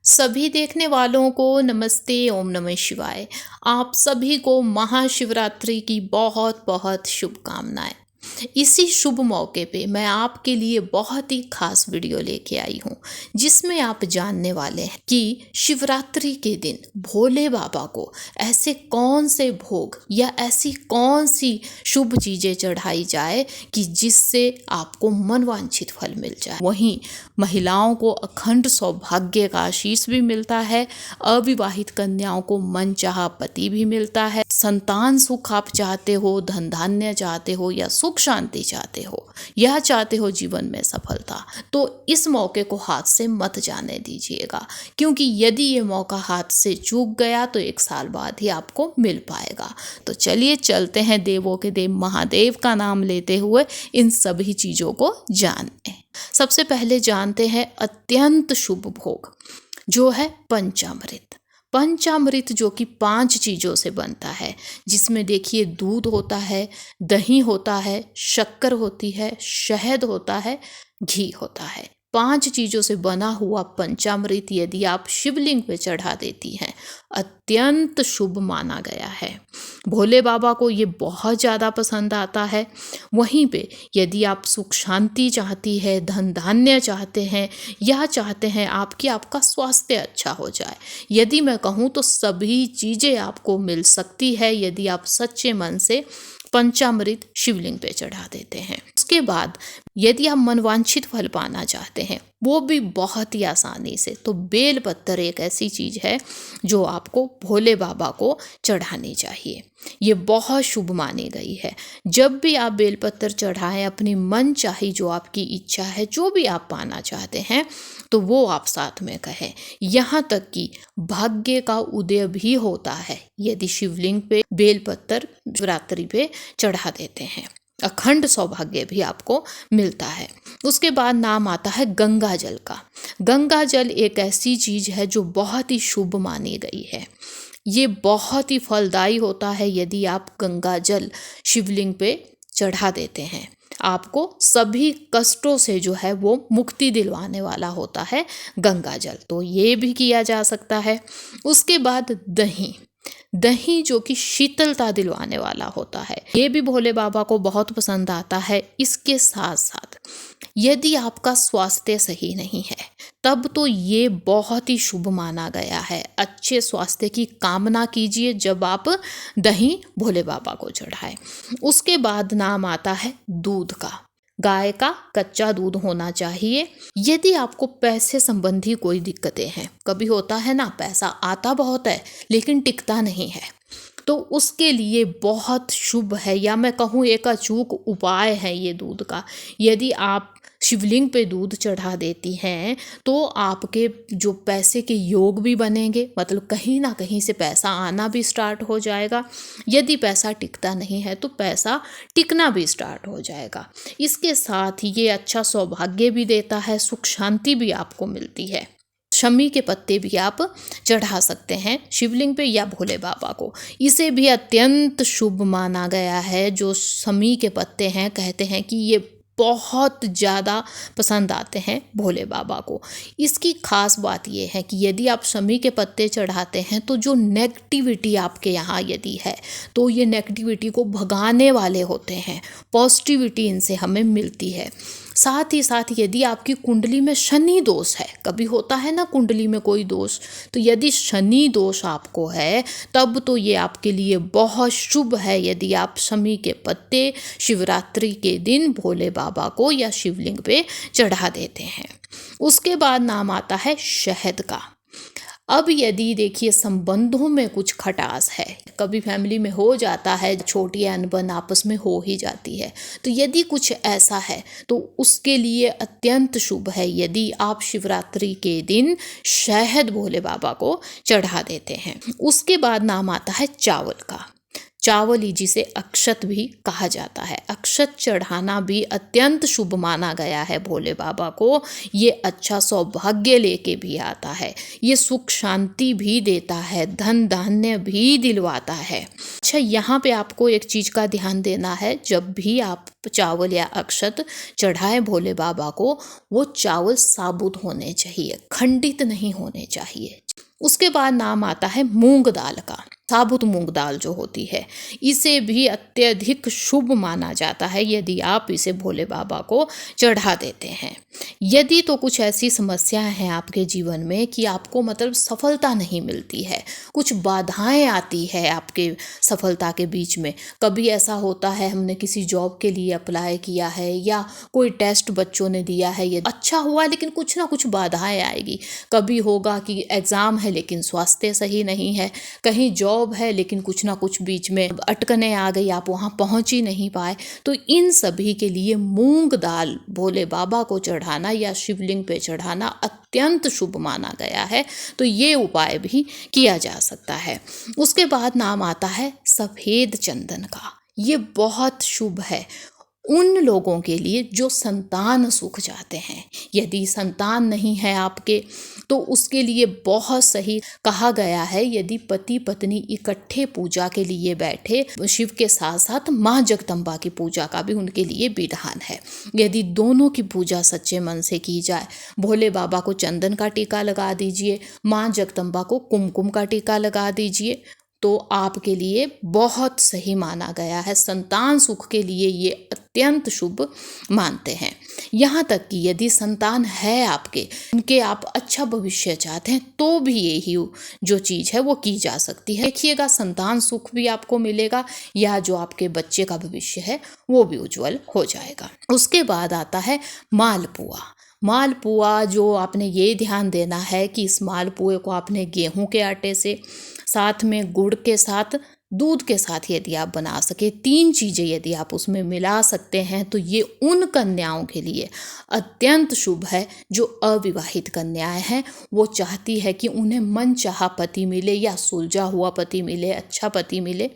सभी देखने वालों को नमस्ते। ओम नमः शिवाय। आप सभी को महाशिवरात्रि की बहुत बहुत शुभकामनाएं। इसी शुभ मौके पे मैं आपके लिए बहुत ही खास वीडियो लेके आई हूँ, जिसमें आप जानने वाले हैं कि शिवरात्रि के दिन भोले बाबा को ऐसे कौन से भोग या ऐसी कौन सी शुभ चीजें चढ़ाई जाए कि जिससे आपको मनवांछित फल मिल जाए। वहीं महिलाओं को अखंड सौभाग्य का आशीष भी मिलता है, अविवाहित कन्याओं को मनचाहा पति भी मिलता है, संतान सुख आप चाहते हो, धन धान्य चाहते हो या सुख शांति चाहते हो या चाहते हो जीवन में सफलता, तो इस मौके को हाथ से मत जाने दीजिएगा, क्योंकि यदि ये मौका हाथ से चूक गया तो 1 साल बाद ही आपको मिल पाएगा। तो चलिए चलते हैं देवों के देव महादेव का नाम लेते हुए इन सभी चीजों को जानते हैं। सबसे पहले जानते हैं अत्यंत शुभ भोग, जो है पंचामृत। पंचामृत जो कि 5 चीजों से बनता है, जिसमें देखिए दूध होता है, दही होता है, शक्कर होती है, शहद होता है, घी होता है। 5 चीजों से बना हुआ पंचामृत यदि आप शिवलिंग पे चढ़ा देती हैं, अत्यंत शुभ माना गया है। भोले बाबा को ये बहुत ज़्यादा पसंद आता है। वहीं पे यदि आप सुख शांति चाहती है, धन धान्य चाहते हैं या चाहते हैं आपका स्वास्थ्य अच्छा हो जाए, यदि मैं कहूँ तो सभी चीज़ें आपको मिल सकती है यदि आप सच्चे मन से पंचामृत शिवलिंग पे चढ़ा देते हैं। उसके बाद यदि आप मनवांछित फल पाना चाहते हैं, वो भी बहुत ही आसानी से, तो बेल पत्तर एक ऐसी चीज है जो आपको भोले बाबा को चढ़ानी चाहिए। ये बहुत शुभ मानी गई है। जब भी आप बेलपत्र चढ़ाएं, अपनी मन चाही जो आपकी इच्छा है, जो भी आप पाना चाहते हैं, तो वो आप साथ में कहें। यहाँ तक कि भाग्य का उदय भी होता है यदि शिवलिंग पे बेलपत्र शिवरात्रि पे चढ़ा देते हैं। अखंड सौभाग्य भी आपको मिलता है। उसके बाद नाम आता है गंगा जल का। गंगा जल एक ऐसी चीज है जो बहुत ही शुभ मानी गई है। ये बहुत ही फलदायी होता है यदि आप गंगा जल शिवलिंग पे चढ़ा देते हैं। आपको सभी कष्टों से जो है वो मुक्ति दिलवाने वाला होता है गंगा जल, तो ये भी किया जा सकता है। उसके बाद दही जो कि शीतलता दिलवाने वाला होता है, ये भी भोले बाबा को बहुत पसंद आता है। इसके साथ साथ यदि आपका स्वास्थ्य सही नहीं है, तब तो ये बहुत ही शुभ माना गया है। अच्छे स्वास्थ्य की कामना कीजिए जब आप दही भोले बाबा को चढ़ाएं। उसके बाद नाम आता है दूध का। गाय का कच्चा दूध होना चाहिए। यदि आपको पैसे संबंधी कोई दिक्कतें हैं, कभी होता है ना, पैसा आता बहुत है लेकिन टिकता नहीं है, तो उसके लिए बहुत शुभ है, या मैं कहूँ एक अचूक उपाय है ये दूध का। यदि आप शिवलिंग पे दूध चढ़ा देती हैं तो आपके जो पैसे के योग भी बनेंगे, मतलब कहीं ना कहीं से पैसा आना भी स्टार्ट हो जाएगा। यदि पैसा टिकता नहीं है तो पैसा टिकना भी स्टार्ट हो जाएगा। इसके साथ ही ये अच्छा सौभाग्य भी देता है, सुख शांति भी आपको मिलती है। शमी के पत्ते भी आप चढ़ा सकते हैं शिवलिंग पे या भोले बाबा को। इसे भी अत्यंत शुभ माना गया है। जो शमी के पत्ते हैं, कहते हैं कि ये बहुत ज़्यादा पसंद आते हैं भोले बाबा को। इसकी खास बात यह है कि यदि आप शमी के पत्ते चढ़ाते हैं तो जो नेगेटिविटी आपके यहाँ यदि है, तो ये नेगेटिविटी को भगाने वाले होते हैं। पॉजिटिविटी इनसे हमें मिलती है। साथ ही साथ यदि आपकी कुंडली में शनि दोष है, कभी होता है ना कुंडली में कोई दोष, तो यदि शनि दोष आपको है तब तो ये आपके लिए बहुत शुभ है यदि आप शमी के पत्ते शिवरात्रि के दिन भोले बाबा को या शिवलिंग पे चढ़ा देते हैं। उसके बाद नाम आता है शहद का। अब यदि देखिए संबंधों में कुछ खटास है, कभी फैमिली में हो जाता है, छोटी अनबन आपस में हो ही जाती है, तो यदि कुछ ऐसा है तो उसके लिए अत्यंत शुभ है यदि आप शिवरात्रि के दिन शहद भोले बाबा को चढ़ा देते हैं। उसके बाद नाम आता है चावल का। चावल ही जिसे अक्षत भी कहा जाता है। अक्षत चढ़ाना भी अत्यंत शुभ माना गया है भोले बाबा को। ये अच्छा सौभाग्य लेके भी आता है, ये सुख शांति भी देता है, धन धान्य भी दिलवाता है। अच्छा, यहाँ पे आपको एक चीज का ध्यान देना है, जब भी आप चावल या अक्षत चढ़ाए भोले बाबा को, वो चावल साबुत होने चाहिए, खंडित नहीं होने चाहिए। उसके बाद नाम आता है मूंग दाल का। साबुत मूंग दाल जो होती है, इसे भी अत्यधिक शुभ माना जाता है यदि आप इसे भोले बाबा को चढ़ा देते हैं। यदि तो कुछ ऐसी समस्याएं हैं आपके जीवन में कि आपको मतलब सफलता नहीं मिलती है, कुछ बाधाएं आती है आपके सफलता के बीच में, कभी ऐसा होता है हमने किसी जॉब के लिए अप्लाई किया है या कोई टेस्ट बच्चों ने दिया है, ये अच्छा हुआ लेकिन कुछ ना कुछ बाधाएं आएगी। कभी होगा कि एग्ज़ाम है लेकिन स्वास्थ्य सही नहीं है, कहीं जॉब है लेकिन कुछ ना कुछ बीच में अटकने आ गई, आप वहाँ पहुँच ही नहीं पाए। तो इन सभी के लिए मूंग दाल भोले बाबा को चढ़ाना या शिवलिंग पे चढ़ाना अत्यंत शुभ माना गया है, तो ये उपाय भी किया जा सकता है। उसके बाद नाम आता है सफ़ेद चंदन का। ये बहुत शुभ है उन लोगों के लिए जो संतान सुख चाहते हैं। यदि संतान नहीं है आपके तो उसके लिए बहुत सही कहा गया है, यदि पति पत्नी इकट्ठे पूजा के लिए बैठे, शिव के साथ साथ माँ जगदम्बा की पूजा का भी उनके लिए विधान है। यदि दोनों की पूजा सच्चे मन से की जाए, भोले बाबा को चंदन का टीका लगा दीजिए, माँ जगदम्बा को कुमकुम का टीका लगा दीजिए, तो आपके लिए बहुत सही माना गया है। संतान सुख के लिए ये अत्यंत शुभ मानते हैं। यहाँ तक कि यदि संतान है आपके, उनके आप अच्छा भविष्य चाहते हैं, तो भी यही जो चीज़ है वो की जा सकती है। देखिएगा, संतान सुख भी आपको मिलेगा या जो आपके बच्चे का भविष्य है वो भी उज्जवल हो जाएगा। उसके बाद आता है मालपुआ। मालपुआ जो आपने ये ध्यान देना है कि इस मालपुए को आपने गेहूं के आटे से, साथ में गुड़ के साथ, दूध के साथ यदि आप बना सके, 3 चीज़ें यदि आप उसमें मिला सकते हैं, तो ये उन कन्याओं के लिए अत्यंत शुभ है जो अविवाहित कन्याएं हैं। वो चाहती है कि उन्हें मनचाहा पति मिले या सुलझा हुआ पति मिले, अच्छा पति मिले,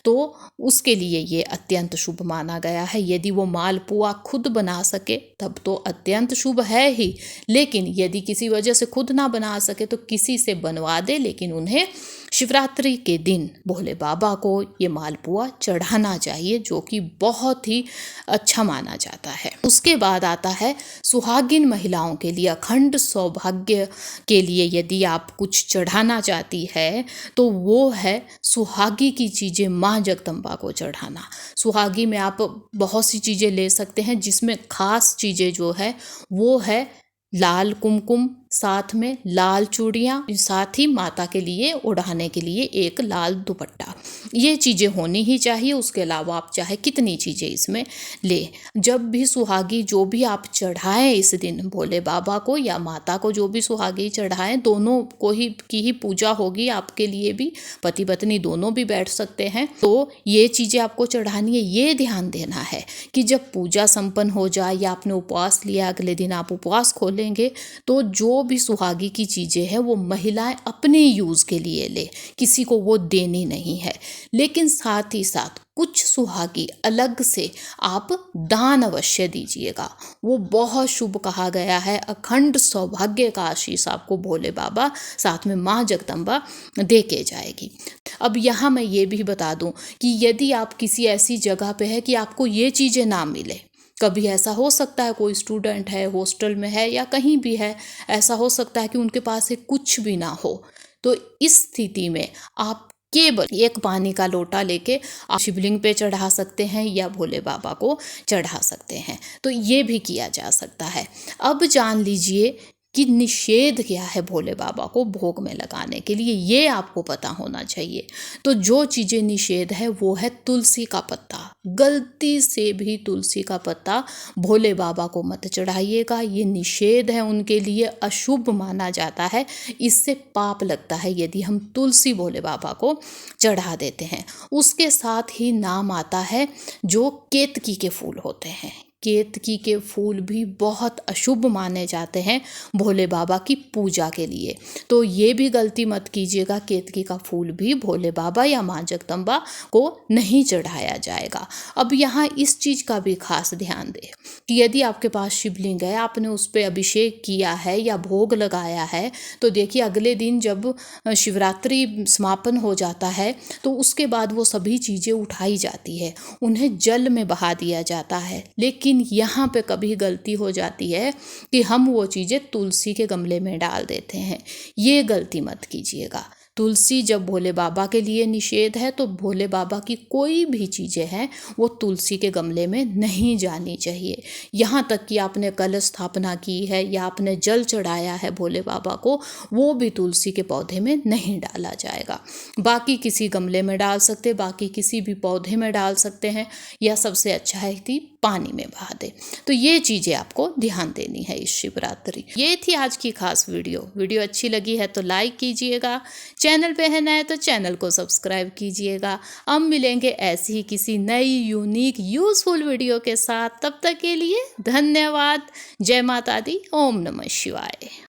तो उसके लिए ये अत्यंत शुभ माना गया है। यदि वो मालपुआ खुद बना सके तब तो अत्यंत शुभ है ही, लेकिन यदि किसी वजह से खुद ना बना सके तो किसी से बनवा दे, लेकिन उन्हें शिवरात्रि के दिन भोले बाबा को ये मालपुआ चढ़ाना चाहिए, जो कि बहुत ही अच्छा माना जाता है। उसके बाद आता है सुहागिन महिलाओं के लिए अखंड सौभाग्य के लिए यदि आप कुछ चढ़ाना चाहती है तो वो है सुहागी की चीज़ें माँ जगदम्बा को चढ़ाना। सुहागी में आप बहुत सी चीज़ें ले सकते हैं, जिसमें खास चीज़ें जो है वो है लाल कुमकुम, साथ में लाल चूड़ियाँ, साथ ही माता के लिए ओढ़ाने के लिए एक लाल दुपट्टा। ये चीज़ें होनी ही चाहिए। उसके अलावा आप चाहे कितनी चीज़ें इसमें ले। जब भी सुहागी जो भी आप चढ़ाएं इस दिन भोले बाबा को या माता को, जो भी सुहागी चढ़ाएं, दोनों को ही की ही पूजा होगी। आपके लिए भी, पति पत्नी दोनों भी बैठ सकते हैं। तो ये चीज़ें आपको चढ़ानी है। ये ध्यान देना है कि जब पूजा संपन्न हो जाए या आपने उपवास लिया, अगले दिन आप उपवास खोलेंगे, तो जो भी सुहागी की चीज़ें हैं वो महिलाएं अपने यूज़ के लिए ले, किसी को वो देनी नहीं है। लेकिन साथ ही साथ कुछ सुहागी अलग से आप दान अवश्य दीजिएगा, वो बहुत शुभ कहा गया है। अखंड सौभाग्य का आशीष आपको भोले बाबा साथ में माँ जगदम्बा दे के जाएगी। अब यहाँ मैं ये भी बता दूँ कि यदि आप किसी ऐसी जगह पे है कि आपको ये चीज़ें ना मिले, कभी ऐसा हो सकता है कोई स्टूडेंट है, हॉस्टल में है या कहीं भी है, ऐसा हो सकता है कि उनके पास से कुछ भी ना हो, तो इस स्थिति में आप केवल एक पानी का लोटा लेके आप शिवलिंग पे चढ़ा सकते हैं या भोले बाबा को चढ़ा सकते हैं। तो ये भी किया जा सकता है। अब जान लीजिए कि निषेध क्या है भोले बाबा को भोग में लगाने के लिए, ये आपको पता होना चाहिए। तो जो चीज़ें निषेध है वो है तुलसी का पत्ता। गलती से भी तुलसी का पत्ता भोले बाबा को मत चढ़ाइएगा, ये निषेध है, उनके लिए अशुभ माना जाता है। इससे पाप लगता है यदि हम तुलसी भोले बाबा को चढ़ा देते हैं। उसके साथ ही नाम आता है जो केतकी के फूल होते हैं। केतकी के फूल भी बहुत अशुभ माने जाते हैं भोले बाबा की पूजा के लिए। तो ये भी गलती मत कीजिएगा, केतकी का फूल भी भोले बाबा या माँ जगदम्बा को नहीं चढ़ाया जाएगा। अब यहाँ इस चीज़ का भी खास ध्यान दें कि यदि आपके पास शिवलिंग है, आपने उस पर अभिषेक किया है या भोग लगाया है, तो देखिए अगले दिन जब शिवरात्रि समापन हो जाता है तो उसके बाद वो सभी चीज़ें उठाई जाती है, उन्हें जल में बहा दिया जाता है। लेकिन यहाँ पे कभी गलती हो जाती है कि हम वो चीज़ें तुलसी के गमले में डाल देते हैं। ये गलती मत कीजिएगा। तुलसी जब भोले बाबा के लिए निषेध है तो भोले बाबा की कोई भी चीज़ें हैं वो तुलसी के गमले में नहीं जानी चाहिए। यहाँ तक कि आपने कलश स्थापना की है या आपने जल चढ़ाया है भोले बाबा को, वो भी तुलसी के पौधे में नहीं डाला जाएगा। बाकी किसी गमले में डाल सकते, बाकी किसी भी पौधे में डाल सकते हैं, या सबसे अच्छा है कि पानी में बहा दें। तो ये चीज़ें आपको ध्यान देनी है इस शिवरात्रि। ये थी आज की खास वीडियो अच्छी लगी है तो लाइक कीजिएगा, चैनल पे है नए तो चैनल को सब्सक्राइब कीजिएगा। अब मिलेंगे ऐसी ही किसी नई यूनिक यूजफुल वीडियो के साथ, तब तक के लिए धन्यवाद। जय माता दी, ओम नमः शिवाय।